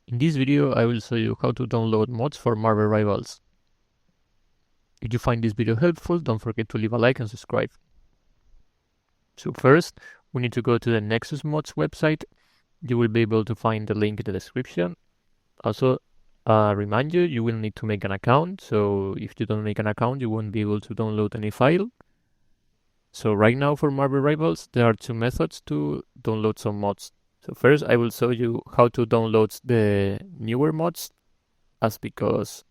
In this video, I will show you how to download mods for Marvel Rivals. If you find this video helpful, don't forget to leave a like and subscribe. So first, we need to go to the Nexus Mods website. You will be able to find the link in the description. Also, remind you, you will need to make an account. So if you don't make an account, you won't be able to download any file. So right now for Marvel Rivals, there are two methods to download some mods. So first, I will show you how to download the newer mods, as because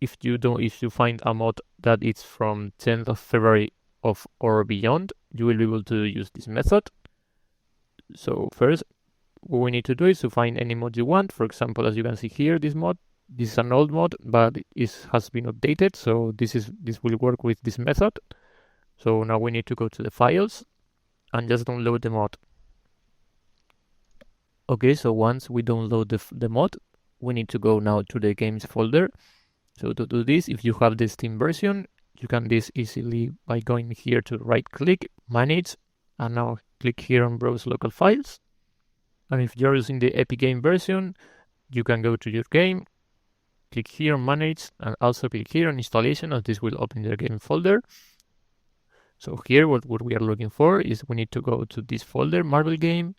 if you find a mod that is from 10th of February or beyond, you will be able to use this method. So first, what we need to do is to find any mod you want. For example, as you can see here, this is an old mod, but it has been updated. So this will work with this method. So now we need to go to the files and just download the mod. Okay, so once we download the mod, we need to go now to the games folder. So to do this, if you have the Steam version, you can do this easily by going here to right click, manage, and now click here on browse local files. And if you're using the Epic Game version, you can go to your game, click here on manage, and also click here on installation, as this will open your game folder. So here what we are looking for is we need to go to this folder, Marvel game.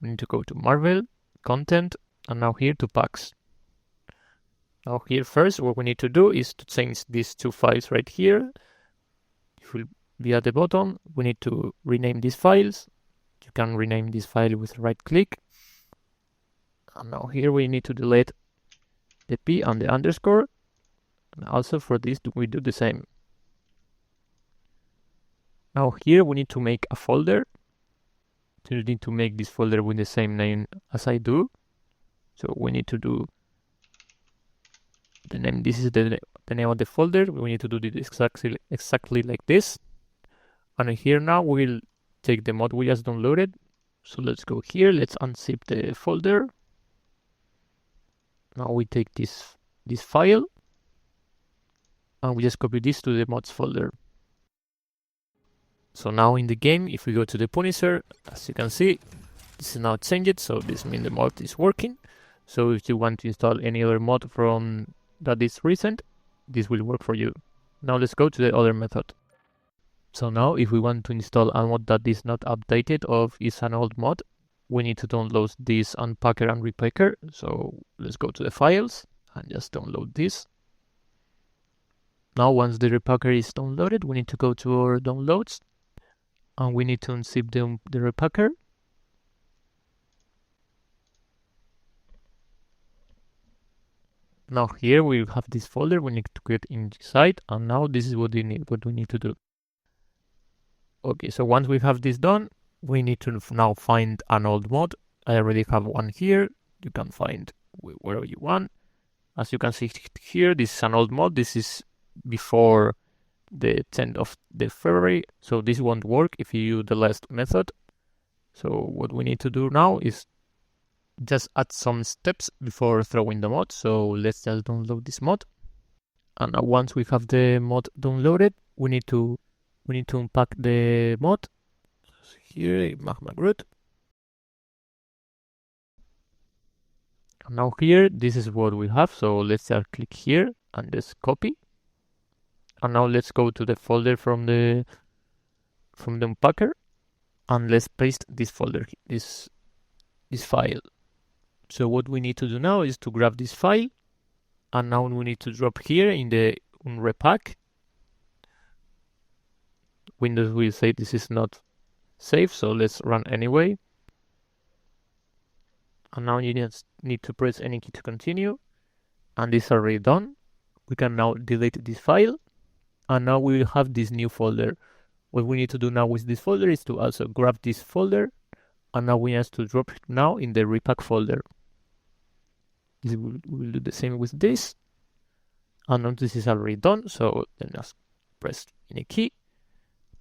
We need to go to Marvel, content, and now here to packs. Now here first, what we need to do is to change these two files right here. It will be at the bottom. We need to rename these files. You can rename this file with right click. And now here we need to delete the P and the underscore. And also for this, we do the same. Now here we need to make a folder. So you need to make this folder with the same name as I do. So we need to do the name. This is the name of the folder. We need to do it exactly like this. And here now we'll take the mod we just downloaded. So let's go here. Let's unzip the folder. Now we take this file and we just copy this to the mods folder. So now in the game, if we go to the Punisher, as you can see, this is now changed. So this means the mod is working. So if you want to install any other mod from that is recent, this will work for you. Now let's go to the other method. So now if we want to install a mod that is not updated or is an old mod, we need to download this Unpacker and Repacker. So let's go to the files and just download this. Now once the Repacker is downloaded, we need to go to our downloads and we need to unzip the Repacker. Now here we have this folder we need to create inside, and now this is what we need to do. Okay, so once we have this done, we need to now find an old mod. I already have one here. You can find wherever you want. As you can see here, this is an old mod. This is before the 10th of February, so this won't work if you use the last method. So what we need to do now is just add some steps before throwing the mod. So let's just download this mod. And now once we have the mod downloaded, we need to unpack the mod. So here, Magma Groot. And now here, this is what we have. So let's just click here and just copy. And now let's go to the folder from the Unpacker, and let's paste this folder, this file. So what we need to do now is to grab this file, and now we need to drop here in the unrepack. Windows will say this is not safe, so let's run anyway. And now you just need to press any key to continue, and this is already done. We can now delete this file, and now we will have this new folder. What we need to do now with this folder is to also grab this folder, and now we have to drop it now in the repack folder. We will do the same with this. And now this is already done, so then just press any key.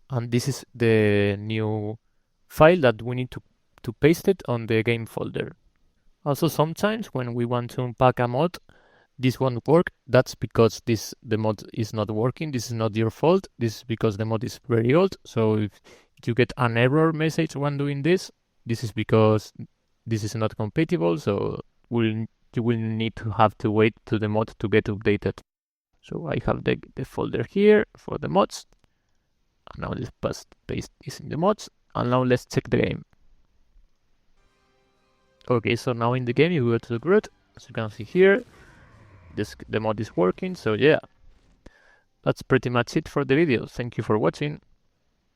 And this is the new file that we need to paste it on the game folder. Also, sometimes when we want to unpack a mod, this won't work. That's because the mod is not working. This is not your fault. This is because the mod is very old. So if you get an error message when doing this, this is because this is not compatible. So we'll you will need to have to wait to the mod to get updated. So I have the folder here for the mods. And now let's paste this in the mods. And now let's check the game. Okay, so now in the game you go to the Groot. As you can see here, the mod is working. So yeah, that's pretty much it for the video. Thank you for watching.